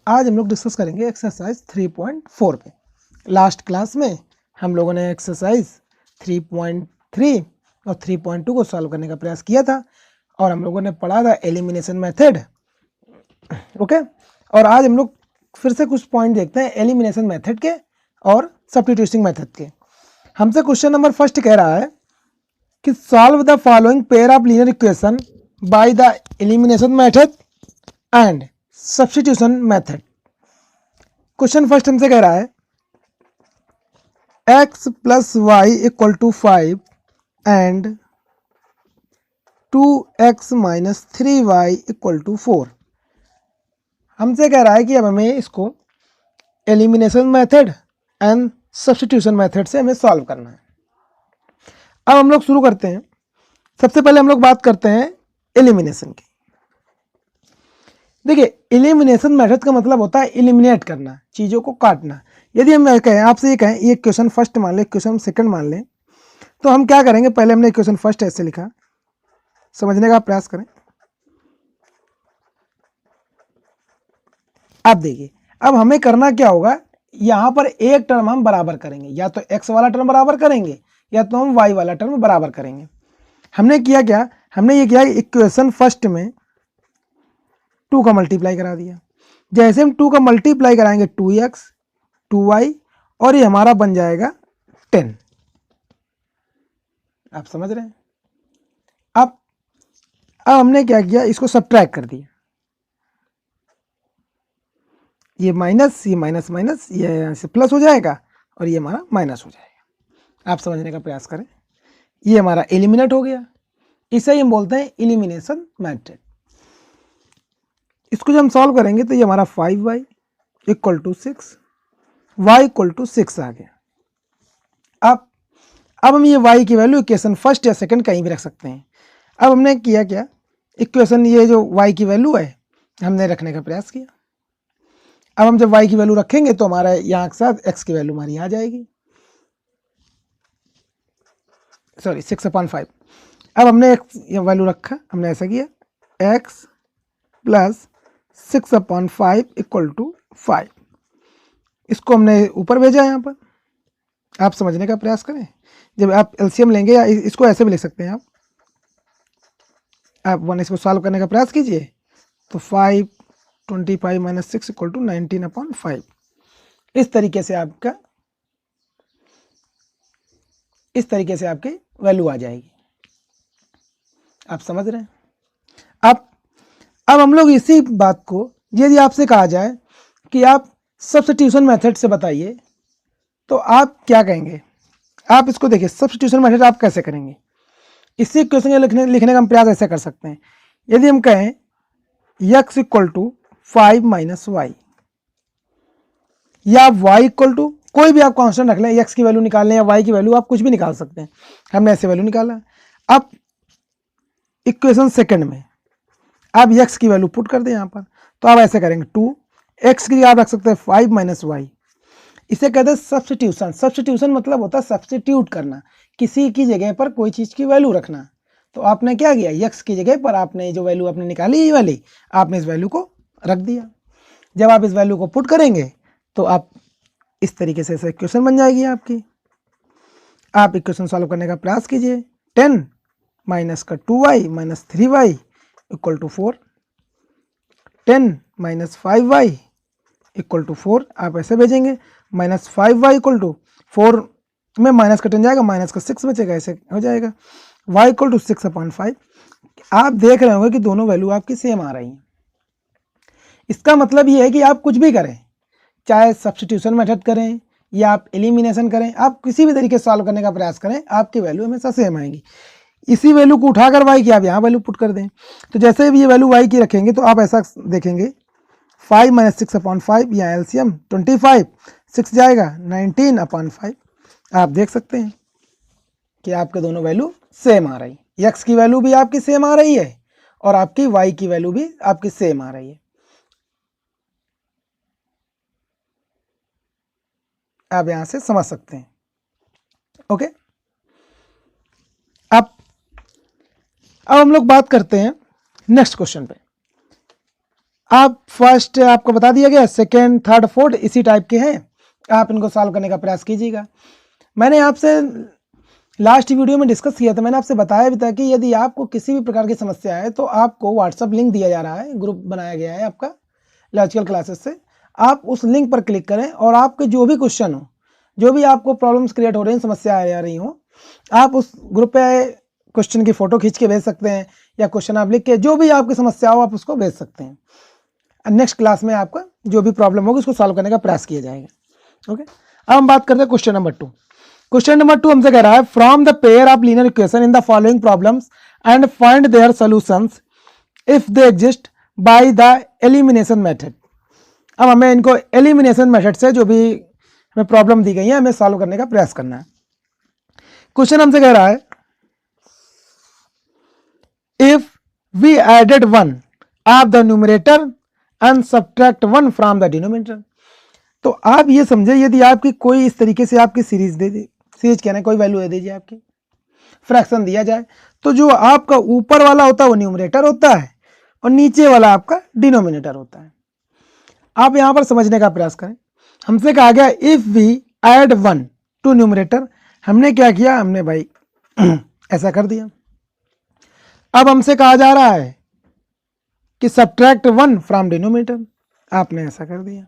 आज हम लोग डिस्कस करेंगे एक्सरसाइज 3.4 पे। लास्ट क्लास में हम लोगों ने एक्सरसाइज 3.3 और 3.2 को सॉल्व करने का प्रयास किया था और हम लोगों ने पढ़ा था एलिमिनेशन मेथड। ओके, और आज हम लोग फिर से कुछ पॉइंट देखते हैं एलिमिनेशन मेथड के और सब्स्टिट्यूशन मेथड के। हमसे क्वेश्चन नंबर फर्स्ट कह रहा है कि solve the following pair of linear equation by the elimination method and substitution method. Question first हमसे कह रहा है x plus Y equal to 5 and 2x minus 3y equal to 4। हमसे कह रहा है कि अब हमें इसको elimination method and substitution method से हमें सॉल्व करना है। अब हम लोग शुरू करते हैं। सबसे पहले हम लोग बात करते हैं एलिमिनेशन की। देखिए, एलिमिनेशन मेथड का मतलब होता है एलिमिनेट करना, चीज़ों को काटना। यदि हम कहें, आपसे ये कहें, ये क्वेश्चन फर्स्ट मान लें, क्वेश्चन सेकंड मान लें, तो हम क्या करेंगे? पहले हमने क्वेश्चन फर्स्ट ऐसे लिखा, समझने का प्रयास करें। अब देखिए, अब हमें करना क्या होगा, यहाँ पर एक टर्म हम बराबर करेंगे, या तो x वाला टर्म बराबर करेंगे या तो हम y वाला टर्म बराबर करेंगे। हमने किया क्या? हमने ये किया, इक्वेशन फर्स्ट में 2 का मल्टीप्लाई करा दिया। जैसे हम 2 का मल्टीप्लाई कराएंगे 2x 2y और ये हमारा बन जाएगा 10। आप समझ रहे हैं? अब हमने क्या किया, इसको सब्ट्रैक्ट कर दिया। ये माइनस, ये माइनस माइनस, ये यहाँ से प्लस हो जाएगा और ये हमारा माइनस हो जाएगा। आप समझने का प्रयास करें। ये हमारा एलिमिनेट हो गया। इसे ही हम बोलते हैं एलिमिनेशन मेथड। इसको जब हम सॉल्व करेंगे तो ये हमारा 5y equal to 6, y equal to 6 आ गया। अब हम ये y की वैल्यू इक्वेशन फर्स्ट या सेकंड कहीं भी रख सकते हैं। अब हमने किया क्या, इक्वेशन ये जो y की वैल्यू है हमने रखने का प्रयास किया। अब हम जब y की वैल्यू रखेंगे तो हमारा यहाँ के साथ x की वैल्यू हमारी आ जाएगी, सॉरी 6/5। अब हमने x वैल्यू रखा, हमने ऐसा किया, x प्लस 6/5 इक्वल टू 5। इसको हमने ऊपर भेजा यहाँ पर। आप समझने का प्रयास करें। जब आप एलसीएम लेंगे, या इसको ऐसे भी लिख सकते हैं आप 1 इसको सॉल्व करने का प्रयास कीजिए तो 5/25 माइनस 6 इक्वल टू 19/5। इस तरीके से आपकी वैल्यू आ जाएगी। आप समझ रहे हैं? अब हम लोग इसी बात को, यदि आपसे कहा जाए कि आप सब्स्टिट्यूशन मेथड से बताइए तो आप क्या कहेंगे? आप इसको देखिए, सब्स्टिट्यूशन मेथड आप कैसे करेंगे? इसी क्वेश्चन को लिखने का हम प्रयास ऐसे कर सकते हैं। यदि हम कहें x equal to 5 minus Y, या y इक्वल टू कोई भी आप कांस्टेंट रख लें, x की वैल्यू निकाल लें या y की वैल्यू, आप कुछ भी निकाल सकते हैं। हमने ऐसे वैल्यू निकाला। अब इक्वेशन सेकंड में आप x की वैल्यू पुट कर दें यहाँ पर, तो आप ऐसे करेंगे 2x की आप रख सकते हैं 5 माइनस वाई। इसे कहते हैं सब्स्टिट्यूशन। सब्स्टिट्यूशन मतलब होता है सब्स्टिट्यूट करना, किसी की जगह पर कोई चीज़ की वैल्यू रखना। तो आपने क्या किया, x की जगह पर आपने जो वैल्यू आपने निकाली, ये वाली, आपने इस वैल्यू को रख दिया। जब आप इस वैल्यू को पुट करेंगे तो आप इस तरीके से इक्वेशन बन जाएगी आपकी। आप इक्वेशन सॉल्व करने का प्रयास कीजिए। 10 माइनस का 2y minus 3y equal to 4, 10 minus 5y equal to 4। आप ऐसे भेजेंगे, माइनस 5y इक्वल टू 4 में माइनस का 10 जाएगा, माइनस का 6 बचेगा, ऐसे हो जाएगा। y equal to 6/5। आप देख रहे होंगे कि दोनों वैल्यू आपकी सेम आ रही हैं। इसका मतलब ये है कि आप कुछ भी करें, चाहे सब्स्टिट्यूशन मेथड करें या आप एलिमिनेशन करें, आप किसी भी तरीके से सॉल्व करने का प्रयास करें, आपकी वैल्यू हमेशा सेम आएंगी। इसी वैल्यू को उठाकर y की आप यहाँ वैल्यु पुट कर दें, तो जैसे भी ये वैल्यू y की रखेंगे तो आप ऐसा देखेंगे, 5 माइनस 6/5, या एलसीएम 25, 6 जाएगा 19/5। आप देख सकते हैं कि आपके दोनों वैल्यू सेम आ रही, x की वैल्यू भी आपकी सेम आ रही है और आपकी y की वैल्यू भी आपकी सेम आ रही है। आप यहां से समझ सकते हैं। ओके, अब हम लोग बात करते हैं नेक्स्ट क्वेश्चन पे। आप फर्स्ट आपको बता दिया गया, सेकेंड, थर्ड, फोर्थ इसी टाइप के हैं, आप इनको सॉल्व करने का प्रयास कीजिएगा। मैंने आपसे लास्ट वीडियो में डिस्कस किया था, मैंने आपसे बताया भी था कि यदि आपको किसी भी प्रकार की समस्या है तो आपको व्हाट्सअप लिंक दिया जा रहा है, ग्रुप बनाया गया है आपका लॉजिकल क्लासेस से, आप उस लिंक पर क्लिक करें और आपके जो भी क्वेश्चन हो, जो भी आपको प्रॉब्लम्स क्रिएट हो रही हैं, समस्या आ रही हो, आप उस ग्रुप पे क्वेश्चन की फ़ोटो खींच के भेज सकते हैं या क्वेश्चन आप लिख के, जो भी आपकी समस्या हो आप उसको भेज सकते हैं। नेक्स्ट क्लास में आपका जो भी प्रॉब्लम होगी उसको सॉल्व करने का प्रयास किया जाएगा। ओके, अब हम बात करते हैं क्वेश्चन नंबर 2। क्वेश्चन नंबर 2 हमसे कह रहा है, from the pair of linear equation in the following problems and find their solutions if they exist by the elimination method. अब हमें इनको एलिमिनेशन मेथड से जो भी हमें प्रॉब्लम दी गई है हमें सॉल्व करने का प्रयास करना है। क्वेश्चन हमसे कह रहा है, if we added 1 of the numerator and subtract 1 from the denominator. तो आप ये समझे, यदि आपकी कोई इस तरीके से आपकी सीरीज दे दे, सीरीज कहना है कोई वैल्यू दे दीजिए, आपकी फ्रैक्शन दिया जाए, तो जो आपका ऊपर वाला होता है वो न्यूमरेटर होता है और नीचे वाला आपका डिनोमिनेटर होता है। आप यहां पर समझने का प्रयास करें। हमसे कहा गया if we add 1 to numerator, हमने क्या किया, हमने भाई ऐसा कर दिया। अब हमसे कहा जा रहा है कि सब्ट्रैक्ट 1 फ्रॉम डिनोमिनेटर, आपने ऐसा कर दिया।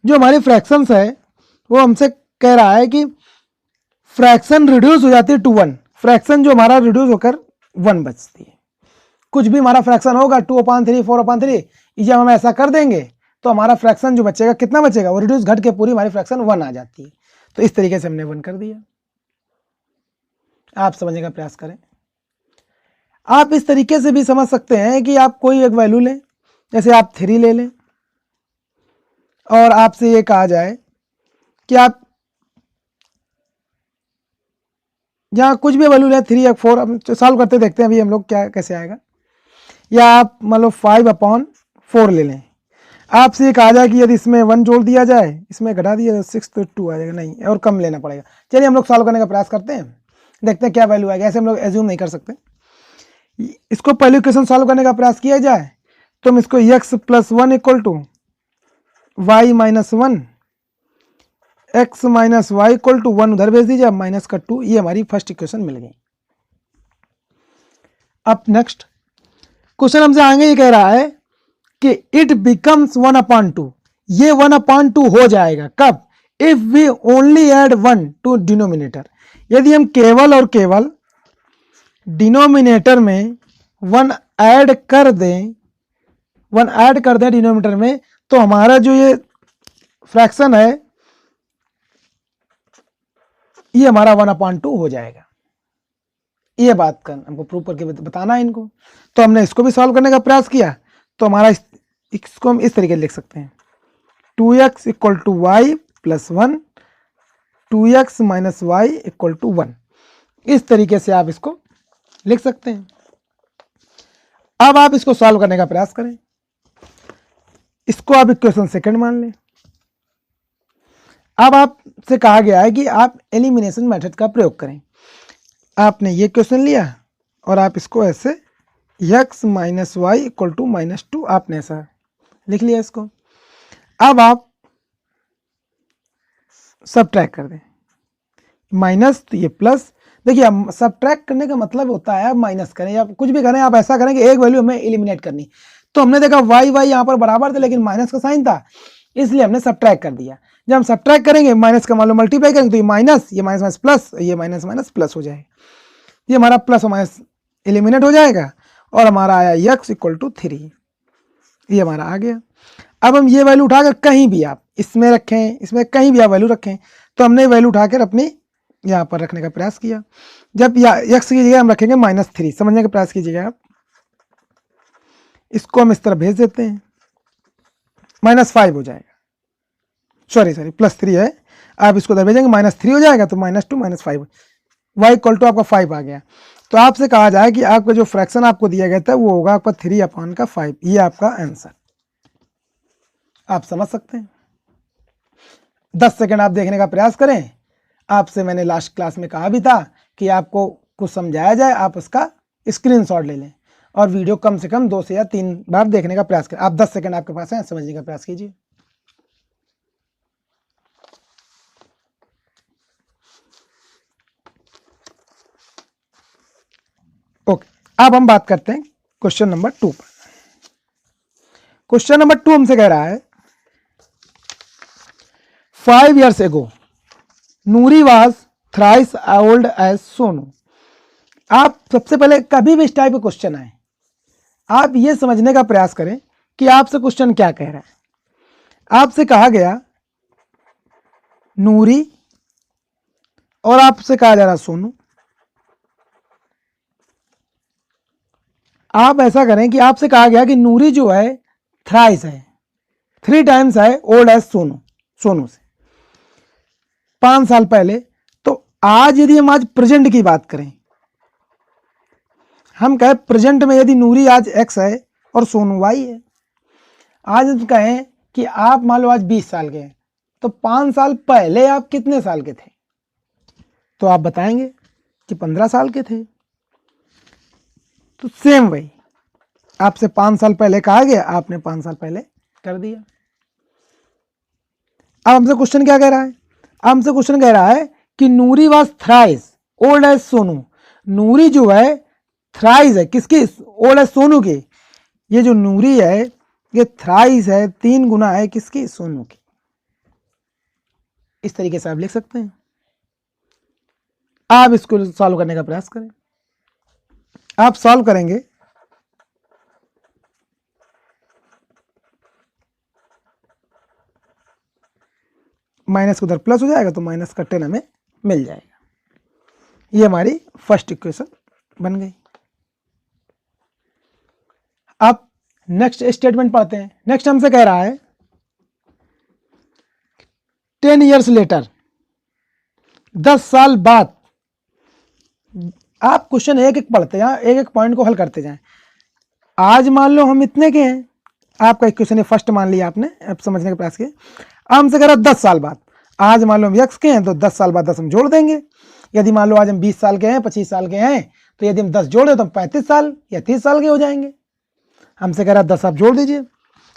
जो हमारी फ्रैक्शंस है वो हमसे कह रहा है कि फ्रैक्शन रिड्यूस हो जाती है टू 1, फ्रैक्शन जो हमारा रिड्यूस होकर 1 बचती है। कुछ भी हमारा फ्रैक्शन होगा 2/3, 4/3, जब हम ऐसा कर देंगे तो हमारा फ्रैक्शन जो बचेगा कितना बचेगा, वो रिड्यूस घट के पूरी हमारी फ्रैक्शन 1 आ जाती है। तो इस तरीके से हमने 1 कर दिया। आप समझने का प्रयास करें। आप इस तरीके से भी समझ सकते हैं कि आप कोई एक वैल्यू लें, जैसे आप 3 ले लें और आपसे ये कहा जाए कि आप यहाँ कुछ भी वैल्यू लें, 3 या 4, हम सॉल्व करते देखते हैं अभी हम लोग क्या कैसे आएगा। या आप मान लो 5/4 ले लें, आपसे ये कहा जाए कि यदि इसमें 1 जोड़ दिया जाए, इसमें घटा दिया जाए 6 तो 2 आ जाएगा, नहीं और कम लेना पड़ेगा। चलिए हम लोग सॉल्व करने का प्रयास करते हैं, देखते हैं क्या वैल्यू आएगा। ऐसे हम लोग एज्यूम नहीं कर सकते। इसको पहले इक्वेशन सॉल्व करने का प्रयास किया जाए तो हम इसको x + 1 = y - 1, x - y = 1 उधर भेज दीजिए, माइनस का 2, ये हमारी फर्स्ट इक्वेशन मिल गई। अब नेक्स्ट क्वेश्चन हमसे आगे ये कह रहा है कि इट बिकम्स 1/2, ये 1/2 हो जाएगा कब, if we only add 1 to denominator, यदि हम केवल और केवल डिनोमिनेटर में 1 ऐड कर दें, 1 ऐड कर दें डिनोमिनेटर में, तो हमारा जो ये फ्रैक्शन है ये हमारा 1/2 हो जाएगा। ये बात कर हमको प्रूव करके बताना है इनको। तो हमने इसको भी सॉल्व करने का प्रयास किया, तो हमारा इसको हम इस तरीके से लिख सकते हैं, 2x = y + 1, 2x - y = 1। इस तरीके से आप इसको लिख सकते हैं। अब आप इसको सॉल्व करने का प्रयास करें। इसको आप इक्वेशन सेकंड मान लें। अब आपसे कहा गया है कि आप एलिमिनेशन मेथड का प्रयोग करें। आपने ये क्वेश्चन लिया और आप इसको ऐसे x - y = -2, आपने ऐसा लिख लिया इसको। अब आप सब्ट्रैक्ट कर दें, माइनस तो ये प्लस। देखिए सब्ट्रैक्ट करने का मतलब होता है आप माइनस करें या कुछ भी करें, आप ऐसा करें कि एक वैल्यू हमें एलिमिनेट करनी। तो हमने देखा y यहाँ पर बराबर थे लेकिन माइनस का साइन था, इसलिए हमने सब्ट्रैक्ट कर दिया। जब हम सब्ट्रैक्ट करेंगे माइनस का मान लो मल्टीप्लाई करेंगे तो ये माइनस, ये माइनस प्लस, ये माइनस प्लस हो जाएगा। ये हमारा प्लस और माइनस एलिमिनेट हो जाएगा और हमारा आया x = 3, ये हमारा आ गया। अब हम ये वैल्यू उठाकर कहीं भी आप इसमें रखें, इसमें कहीं भी आप वैल्यू रखें, तो हमने वैल्यू उठाकर अपनी यहाँ पर रखने का प्रयास किया। जब x की जगह हम रखेंगे -3, समझने का प्रयास कीजिएगा आप। इसको हम इस तरह भेज देते हैं, -5 हो जाएगा, सॉरी +3 है, आप इसको उधर भेजेंगे -3 हो जाएगा, तो -2 - 5, y = आपका 5 आ गया। तो आपसे कहा जाए कि आपका जो फ्रैक्शन आपको दिया गया था वो होगा आपका 3/5, ये आपका आंसर। आप समझ सकते हैं। 10 सेकंड आप देखने का प्रयास करें। आपसे मैंने लास्ट क्लास में कहा भी था कि आपको कुछ समझाया जाए, आप उसका स्क्रीनशॉट ले लें और वीडियो कम से कम 2 से या 3 बार देखने का प्रयास करें। आप 10 सेकंड आपके पास है, समझने का प्रयास कीजिए। ओके, अब हम बात करते हैं क्वेश्चन नंबर 2 पर। क्वेश्चन नंबर 2 हमसे कह रहा है 5 years ago Noori was thrice old as Sonu. आप सबसे पहले कभी भी इस टाइप के क्वेश्चन आए, आप ये समझने का प्रयास करें कि आपसे क्वेश्चन क्या कह रहा है। आपसे कहा गया नूरी और आपसे कहा जा रहा सोनू। आप ऐसा करें कि आपसे कहा गया कि नूरी जो है थ्राइस है, 3 टाइम्स है ओल्ड एज सोनू, सोनू से 5 साल पहले। तो आज यदि हम आज प्रेजेंट की बात करें, हम कहें प्रेजेंट में यदि नूरी आज x है और सोनू y है, आज हम कहें कि आप मान लो आज 20 साल के हैं, तो 5 साल पहले आप कितने साल के थे? तो आप बताएंगे कि 15 साल के थे। तो सेम वही, आपसे 5 साल पहले कहा गया, आपने 5 साल पहले कर दिया। अब हमसे क्वेश्चन क्या कह रहा है? हमसे क्वेश्चन कह रहा है कि Noori was thrice old as Sonu. Noori जो है थ्राइस है किसकी? ओल्ड एज सोनू की। ये जो नूरी है ये थ्राइस है, 3 गुना है किसकी? सोनू की। इस तरीके से आप लिख सकते हैं। आप इसको सॉल्व करने का प्रयास करें। आप सॉल्व करेंगे माइनस उधर प्लस हो जाएगा, तो माइनस का 10 हमें मिल जाएगा। ये हमारी फर्स्ट इक्वेशन बन गई। अब नेक्स्ट स्टेटमेंट पढ़ते हैं। नेक्स्ट हमसे कह रहा है 10 years लेटर, 10 साल बाद। आप क्वेश्चन एक एक पढ़ते जाए, एक एक पॉइंट को हल करते जाएं। आज मान लो हम इतने के हैं, आपका इक्वेशन फर्स्ट मान लिया आपने, अब समझने का प्रयास किया। अब हमसे कह रहा 10 साल बाद। आज मान लो हम x के हैं तो 10 साल बाद 10 हम जोड़ देंगे। यदि मान लो आज हम 20 साल के हैं, 25 साल के हैं, तो यदि हम 10 जोड़े तो हम 35 साल या 30 साल के हो जाएंगे। हमसे कह रहा 10 आप जोड़ दीजिए।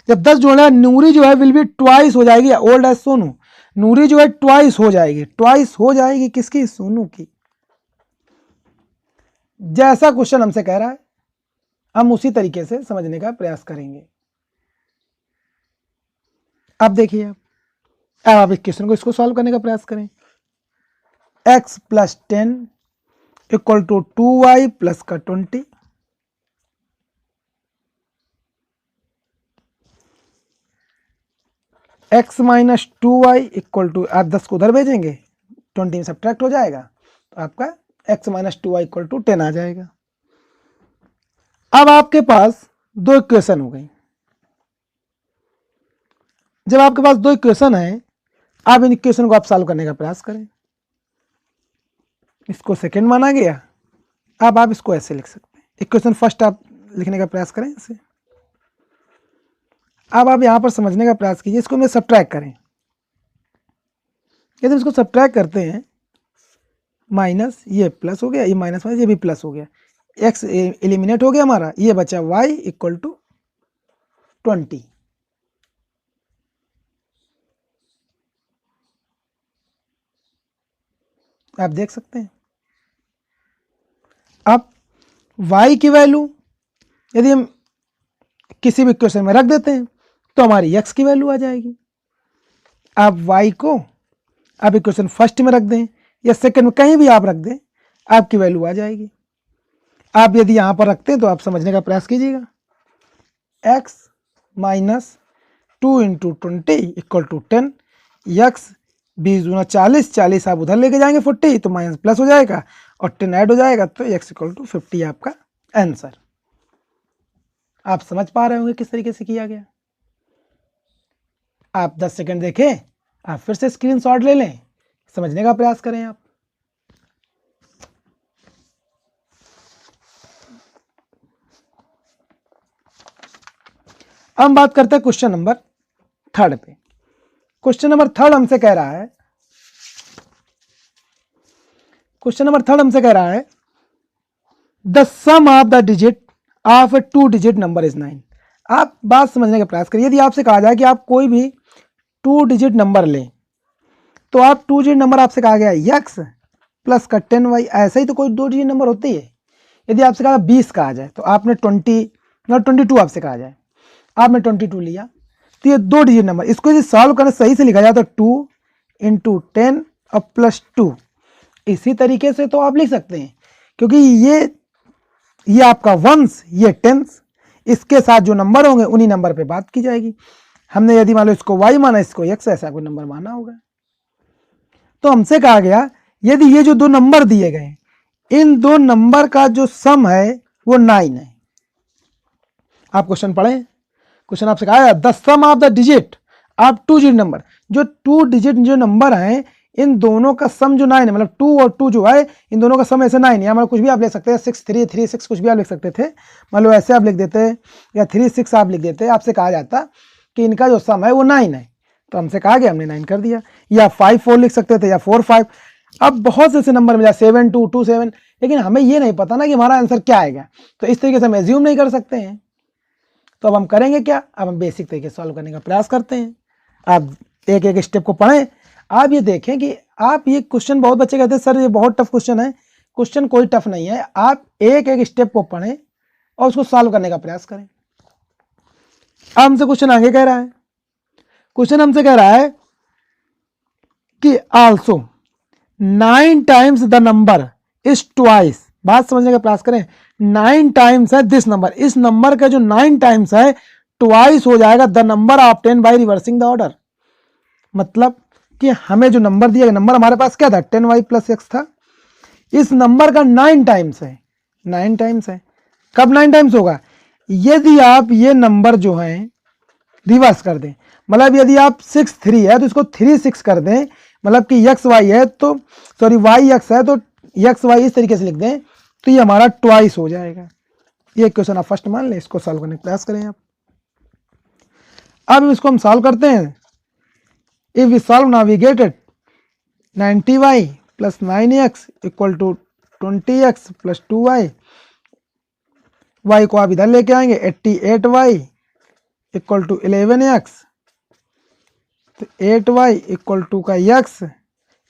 जब 10 जोड़ा, नूरी जो है विल बी ट्वाइस हो जाएगी ओल्ड एज सोनू। नूरी जो है ट्वाइस हो जाएगी, ट्वाइस हो जाएगी किसकी? सोनू की। जैसा क्वेश्चन हमसे कह रहा है हम उसी तरीके से समझने का प्रयास करेंगे। अब देखिए, अब आप इस क्वेश्चन को इसको सॉल्व करने का प्रयास करें। x + 10 equal to 2y plus का 20। x minus 2y equal to, आप 10 को उधर भेजेंगे, 20 में सब्ट्रैक्ट हो जाएगा, तो आपका x minus 2y equal to 10 आ जाएगा। अब आपके पास 2 इक्वेशन हो गई। जब आपके पास 2 इक्वेशन है, अब इन इक्वेशन को आप सॉल्व करने का प्रयास करें। इसको सेकंड माना गया, अब आप इसको ऐसे लिख सकते हैं। इक्वेशन फर्स्ट आप लिखने का प्रयास करें ऐसे। अब आप यहां पर समझने का प्रयास कीजिए, इसको मैं सब्ट्रैक्ट करें। यदि इसको सब्ट्रैक्ट करते हैं, माइनस ये प्लस हो गया, ये माइनस माइनस ये भी प्लस हो गया, x एलिमिनेट हो गया हमारा, ये बचा y इक्वल टू 20। आप देख सकते हैं। अब y की वैल्यू यदि हम किसी भी इक्वेशन में रख देते हैं तो हमारी x की वैल्यू आ जाएगी। आप y को आप इक्वेशन फर्स्ट में रख दें या सेकंड में, कहीं भी आप रख दें, आपकी वैल्यू आ जाएगी। आप यदि यहां पर रखते हैं तो आप समझने का प्रयास कीजिएगा। x minus 2 into 20 equal to 10। x 20 दूना 40, 40 आप उधर लेके जाएंगे 40, तो माइनस प्लस हो जाएगा और 10 ऐड हो जाएगा, तो x इक्वल टू 50 आपका आंसर। आप समझ पा रहे होंगे किस तरीके से किया गया। आप 10 सेकंड देखें, आप फिर से स्क्रीनशॉट ले लें, समझने का प्रयास करें आप। अब हम बात करते हैं क्वेश्चन नंबर 3 पे। क्वेश्चन नंबर 3 हमसे कह रहा है, the sum of the digit of a 2 digit number is 9। आप बात समझने का प्रयास करिए। यदि आपसे कहा जाए कि आप कोई भी 2 डिजिट नंबर लें, तो आप 2 डिजिट नंबर आपसे कहा गया x प्लस का 10y, ऐसा ही तो कोई 2 डिजिट नंबर होते ही है। यदि आपसे कहा 20 कहा जाए तो आपने 20 या 22 आपसे कहा जाए, आपने 22 लिया, तो ये 2 डिजिट नंबर, इसको यदि सॉल्व करना सही से लिखा जाए तो 2 इंटू 10 और प्लस 2, इसी तरीके से तो आप लिख सकते हैं, क्योंकि ये आपका वंस, ये टेंस, इसके साथ जो नंबर होंगे उन्हीं नंबर पे बात की जाएगी। हमने यदि मान लो इसको y माना, इसको x, ऐसा कोई नंबर माना होगा। तो हमसे कहा गया यदि ये जो 2 नंबर दिए गए, इन 2 नंबर का जो सम है वो 9 है। आप क्वेश्चन पढ़ें, क्वेश्चन आपसे कहा है the sum of the digit of 2 digit number, जो 2 डिजिट जो नंबर हैं इन दोनों का सम जो 9 है, मतलब 2 और 2 जो है इन दोनों का सम ऐसे 9 है। मतलब कुछ भी आप लिख सकते हैं, 6 3 3 6 कुछ भी आप लिख सकते थे, मान लो ऐसे आप लिख देते या 3 6 आप लिख देते, आपसे कहा जाता कि इनका जो सम है वो 9 है, तो हमसे कहा गया हमने 9 कर दिया। या 5 4 लिख सकते थे, या 4 5। अब बहुत से ऐसे नंबर मिला 7 2 2 7, लेकिन हमें ये नहीं पता ना कि हमारा आंसर क्या आएगा, तो इस तरीके से हम एज्यूम नहीं कर सकते हैं। तो अब हम करेंगे क्या, अब हम बेसिक तरीके से सॉल्व करने का प्रयास करते हैं। आप एक एक स्टेप को पढ़ें। आप ये देखें कि आप ये क्वेश्चन, बहुत बच्चे कहते हैं सर ये बहुत टफ क्वेश्चन है, क्वेश्चन कोई टफ नहीं है। आप एक एक स्टेप को पढ़ें और उसको सॉल्व करने का प्रयास करें। अब हमसे क्वेश्चन आगे कह रहा है, क्वेश्चन हमसे कह रहा है कि also 9 times the number is twice. बात समझने का प्रयास करें, 9 टाइम्स है दिस नंबर, इस नंबर का जो 9 टाइम्स है ट्वाइस हो जाएगा the number obtain by reversing the order. मतलब कि हमें जो नंबर दिया गया, नंबर हमारे पास क्या था 10y प्लस x था, इस नंबर का 9 टाइम्स है, 9 टाइम्स है। कब 9 टाइम्स होगा, यदि आप ये नंबर जो है रिवर्स कर दें, मतलब यदि आप 6 3 है तो इसको 3 6 कर दें, मतलब कि x y है तो सॉरी y x है तो x y इस तरीके से लिख दें, तो ये हमारा ट्वाइस हो जाएगा। ये क्वेश्चन आप फर्स्ट मान लें, इसको सॉल्व करने का प्रयास करें आप। अब इसको हम सॉल्व करते हैं। If we solve now we get it 90y plus 9x equal to 20x plus 2y, y को आप इधर लेके आएंगे 88y इक्वल टू 11x, तो 8y इक्वल टू का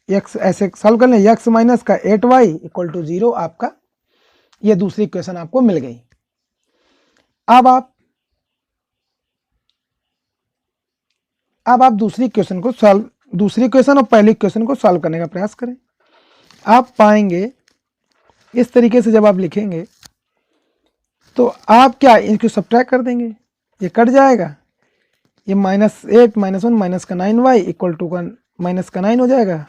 x ऐसे सॉल्व कर लें, x माइनस का 8y इक्वल टू 0, आपका ये दूसरी इक्वेशन आपको मिल गई। अब आप दूसरी इक्वेशन को सॉल्व, दूसरी इक्वेशन और पहली इक्वेशन को सॉल्व करने का प्रयास करें। आप पाएंगे इस तरीके से जब आप लिखेंगे तो आप क्या इनको सब्ट्रैक्ट कर देंगे, ये कट जाएगा, ये -8 -1 माइनस का 9y इक्वल टू का माइनस का 9 हो जाएगा,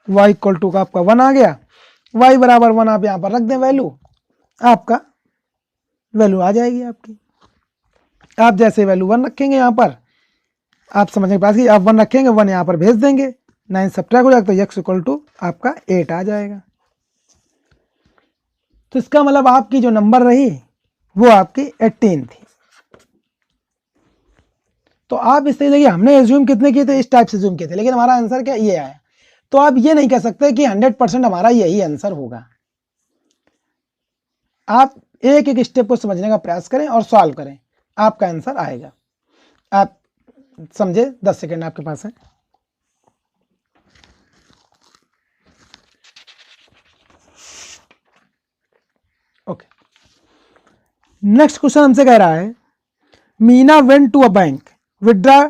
y इक्वल टू का आपका 1 आ गया, y बराबर 1 आप यहाँ पर रख दें वैल्यू, आपका वैल्यू आ जाएगी आपकी। आप जैसे वैल्यू 1 रखेंगे यहाँ पर, आप समझने के पास कि आप 1 रखेंगे, 1 यहाँ पर भेज देंगे, 9 सब्ट्रैक्ट हो जाएगा, तो x इक्वल टू आपका 8 आ जाएगा। तो इसका मतलब आपकी जो नंबर रही वो आपकी 18 थी। तो आप इस तरीके हमने एज्यूम कितने किए थे, इस टाइप से एज्यूम किए थे, लेकिन हमारा आंसर क्या ये आया। तो आप ये नहीं कह सकते कि 100% हमारा यही आंसर होगा। आप एक एक स्टेप को समझने का प्रयास करें और सॉल्व करें, आपका आंसर आएगा। आप समझे, 10 सेकेंड आपके पास है। ओके, नेक्स्ट क्वेश्चन हमसे कह रहा है Meena went to a bank withdraw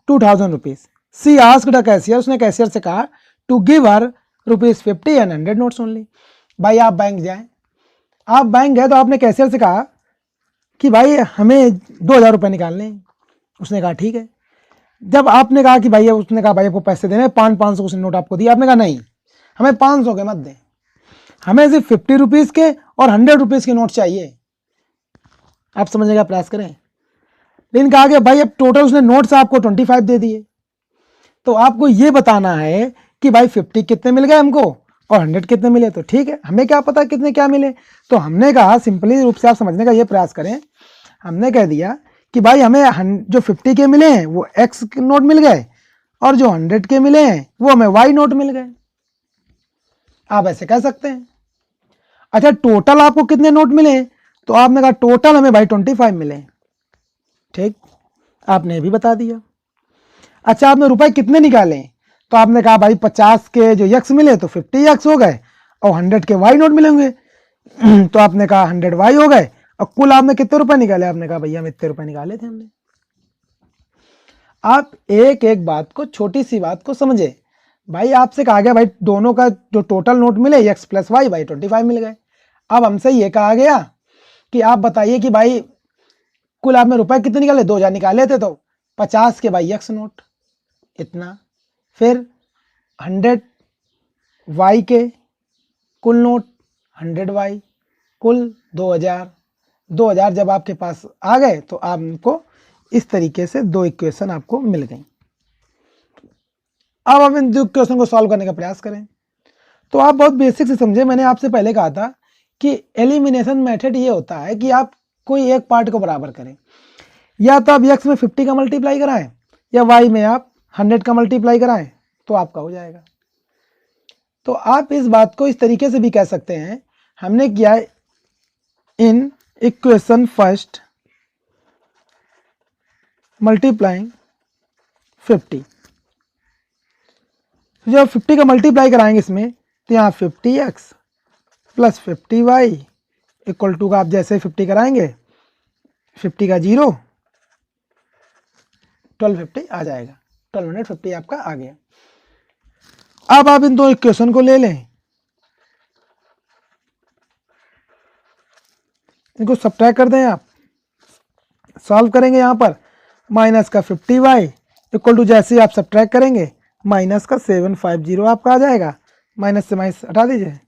2000 rupees, she asked the cashier, उसने कैशियर से कहा to give her ₹50 and 100 notes only. भाई आप बैंक जाए, आप बैंक गए तो आपने कैशियर से कहा कि भाई हमें 2000 रुपये निकालने, उसने कहा ठीक है। जब आपने कहा कि भाई, उसने कहा भाई आपको पैसे देने, 500 उसने नोट आपको दिया, आपने कहा नहीं हमें 500 के मत दें, हमें सिर्फ 50 रुपीज़ के और 100 रुपीज़ के नोट चाहिए। आप समझने का प्रयास करें। लेकिन कहा कि भाई अब टोटल उसने नोट्स आपको 25 दे दिए, तो आपको ये बताना है कि भाई 50 कितने मिल गए हमको और 100 कितने मिले। तो ठीक है, हमें क्या पता कितने क्या मिले, तो हमने कहा सिंपली रूप से आप समझने का ये प्रयास करें। हमने कह दिया कि भाई हमें जो 50 के मिले हैं वो x के नोट मिल गए और जो 100 के मिले हैं वो हमें y नोट मिल गए। आप ऐसे कह सकते हैं। अच्छा, टोटल आपको कितने नोट मिले, तो आपने कहा टोटल हमें भाई 25 मिले, ठीक, आपने ये भी बता दिया। अच्छा आपने रुपए कितने निकाले, तो आपने कहा भाई 50 के जो यक्स मिले तो 50 यक्स हो गए और 100 के वाई नोट मिलेंगे तो आपने कहा 100 वाई हो गए और कुल आपने कितने रुपए निकाले, आपने कहा भैया हम इतने रुपए निकाले थे हमने। आप एक एक बात को, छोटी सी बात को समझे। भाई आपसे कहा गया भाई दोनों का जो टोटल नोट मिले एक्स प्लस वाई, भाई 25 मिल गए। अब हमसे ये कहा गया कि आप बताइए कि भाई कुल आपने रुपए कितने निकाले, 2000 निकाले थे, तो 50 के भाई एक्स नोट इतना, फिर 100 वाई के कुल नोट 100 वाई कुल 2000। 2000 जब आपके पास आ गए तो आपको इस तरीके से दो इक्वेशन आपको मिल गई। अब आप इन दो इक्वेशन को सॉल्व करने का प्रयास करें। तो आप बहुत बेसिक से समझे, मैंने आपसे पहले कहा था कि एलिमिनेशन मेथड ये होता है कि आप कोई एक पार्ट को बराबर करें, या तो आप x में 50 का मल्टीप्लाई कराएं या y में आप 100 का मल्टीप्लाई कराएं तो आपका हो जाएगा। तो आप इस बात को इस तरीके से भी कह सकते हैं, हमने किया है इन इक्वेशन फर्स्ट मल्टीप्लाइंग 50। जब 50 का मल्टीप्लाई कराएंगे इसमें तो यहाँ 50x plus 50y equal to का आप जैसे 50 कराएंगे 50 का 0 1250 आ जाएगा, 1250 आपका आ गया। अब आप इन दो इक्वेशन को ले लें, इनको सब्ट्रैक्ट कर दें, आप सॉल्व करेंगे यहाँ पर माइनस का 50y इक्वल टू जैसे आप सब्ट्रैक्ट करेंगे माइनस का 750 आपका आ जाएगा, माइनस से माइनस हटा दीजिए,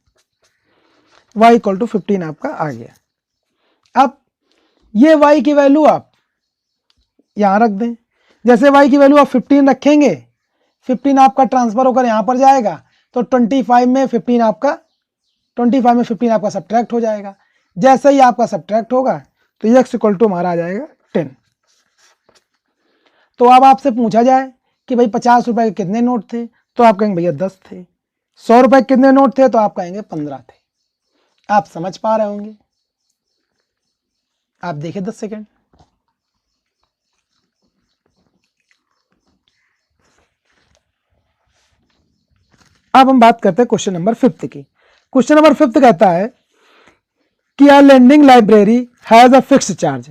y इक्वल टू 15 आपका आ गया। अब ये y की वैल्यू आप यहाँ रख दें, जैसे y की वैल्यू आप 15 रखेंगे 15 आपका ट्रांसफर होकर यहाँ पर जाएगा तो 25 में 15 आपका सब्ट्रैक्ट हो जाएगा। जैसे ही आपका सब्ट्रैक्ट होगा तो x इक्वल टू हमारा आ जाएगा 10। तो अब आपसे पूछा जाए कि भाई 50 रुपए के कितने नोट थे, तो आप कहेंगे भैया 10 थे। 100 रुपए के कितने नोट थे, तो आप कहेंगे 15 थे। आप समझ पा रहे होंगे, आप देखिए 10 सेकेंड। अब हम बात करते हैं क्वेश्चन नंबर 5 की। क्वेश्चन नंबर 5 कहता है कि a lending library has a fixed charge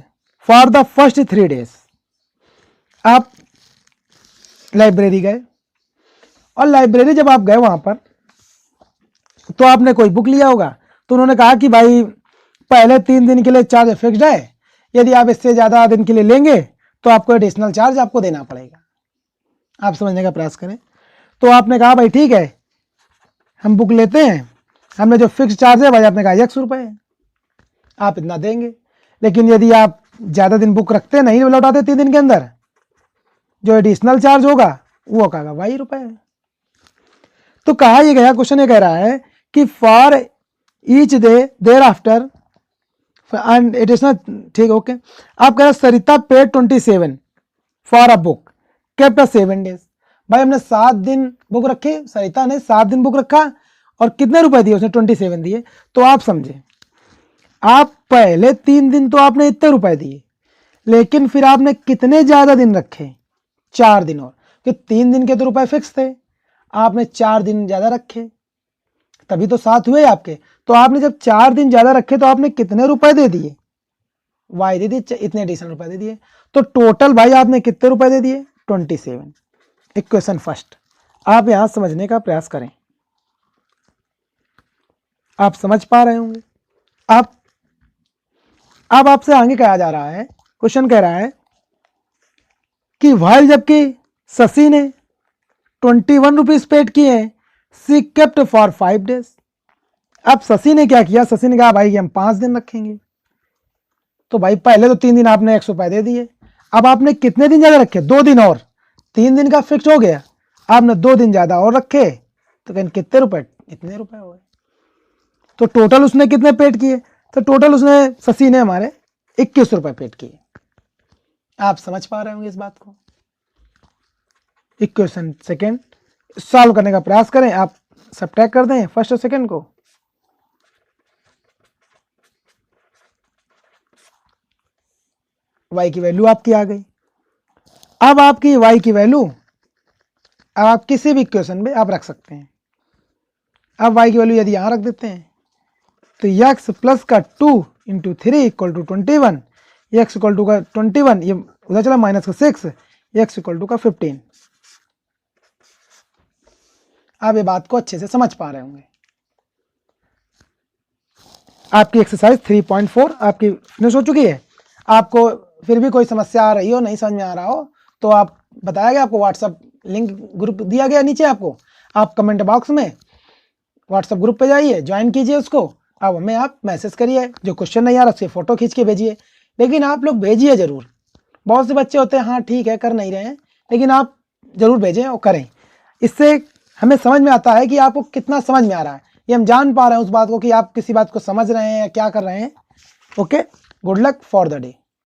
for the first 3 days। आप लाइब्रेरी गए और लाइब्रेरी जब आप गए वहां पर तो आपने कोई बुक लिया होगा, तो उन्होंने कहा कि भाई पहले 3 दिन के लिए चार्ज फिक्स्ड है, यदि आप इससे ज्यादा दिन के लिए लेंगे तो आपको एडिशनल चार्ज आपको देना पड़ेगा। आप समझने का प्रयास करें। तो आपने कहा भाई ठीक है हम बुक लेते हैं, हमने जो फिक्स चार्ज है भाई आपने कहा 100 रुपए है, आप इतना देंगे। लेकिन यदि आप ज्यादा दिन बुक रखते नहीं लौटाते 3 दिन के अंदर, जो एडिशनल चार्ज होगा वो कहा भाई रुपए है। तो कहा ये गया, क्वेश्चन ये कह रहा है कि फॉर ईच डे देयर आफ्टर एंड एडिशनल, ठीक ओके। आप कह रहे Sarita paid 27 for a book kept 7 days. भाई हमने 7 दिन बुक रखे, सरिता ने 7 दिन बुक रखा और कितने रुपए दिए उसने 27 दिए। तो आप समझे, आप पहले 3 दिन तो आपने इतने रुपए दिए, लेकिन फिर आपने कितने ज्यादा दिन रखे, 4 दिन और, कि 3 दिन के तो रुपए फिक्स थे, आपने 4 दिन ज्यादा रखे तभी तो 7 हुए आपके। तो आपने जब 4 दिन ज्यादा रखे तो आपने कितने रुपए दे दिए, वाई दे दिए, इतने एडिशनल रुपए दे दिए। तो टोटल भाई आपने कितने रुपए दे दिए, 27। इक्वेशन फर्स्ट आप यहां समझने का प्रयास करें, आप समझ पा रहे होंगे। अब आपसे आगे कहा जा रहा है, क्वेश्चन कह रहा है कि वाइल जबकि शशि ने 21 रुपीज पेड किए, सी केप्ट फॉर 5 डेज। अब शशि ने क्या किया, शशि ने कहा भाई हम 5 दिन रखेंगे। तो भाई पहले तो 3 दिन आपने 100 रुपए दे दिए, अब आपने कितने दिन ज्यादा रखे, 2 दिन और, 3 दिन का फिक्स हो गया, आपने 2 दिन ज्यादा और रखे तो कहीं कितने रुपए, इतने रुपए हो गए। तो टोटल उसने कितने पेड किए, तो टोटल उसने शशि ने हमारे 21 रुपए पेड किए। आप समझ पा रहे होंगे इस बात को। इक्वेशन सेकेंड सॉल्व करने का प्रयास करें, आप सब्ट्रैक्ट कर दें फर्स्ट और सेकेंड को। y की वैल्यू आपकी आ गई। अब आपकी y की वैल्यू अब आप किसी भी इक्वेशन में आप रख सकते हैं। अब y की वैल्यू यदि यहाँ रख देते हैं तो x प्लस का 2 into 3 equal to 21, x equal to का 21, ये उधर चला माइनस का 6, x इक्वल टू का 15। आप ये बात को अच्छे से समझ पा रहे होंगे। आपकी एक्सरसाइज 3.4 आपकी फिनिश हो चुकी है। आपको फिर भी कोई समस्या आ रही हो, नहीं समझ में आ रहा हो, तो आप बताया गया, आपको व्हाट्सएप लिंक ग्रुप दिया गया नीचे आपको, आप कमेंट बॉक्स में व्हाट्सएप ग्रुप पे जाइए, ज्वाइन कीजिए उसको। अब हमें आप मैसेज करिए, जो क्वेश्चन नहीं आ रहा उससे फ़ोटो खींच के भेजिए, लेकिन आप लोग भेजिए ज़रूर। बहुत से बच्चे होते हैं हाँ ठीक है कर नहीं रहे हैं, लेकिन आप ज़रूर भेजें और करें। इससे हमें समझ में आता है कि आपको कितना समझ में आ रहा है, ये हम जान पा रहे हैं उस बात को कि आप किसी बात को समझ रहे हैं या क्या कर रहे हैं। Okay, good luck for the day.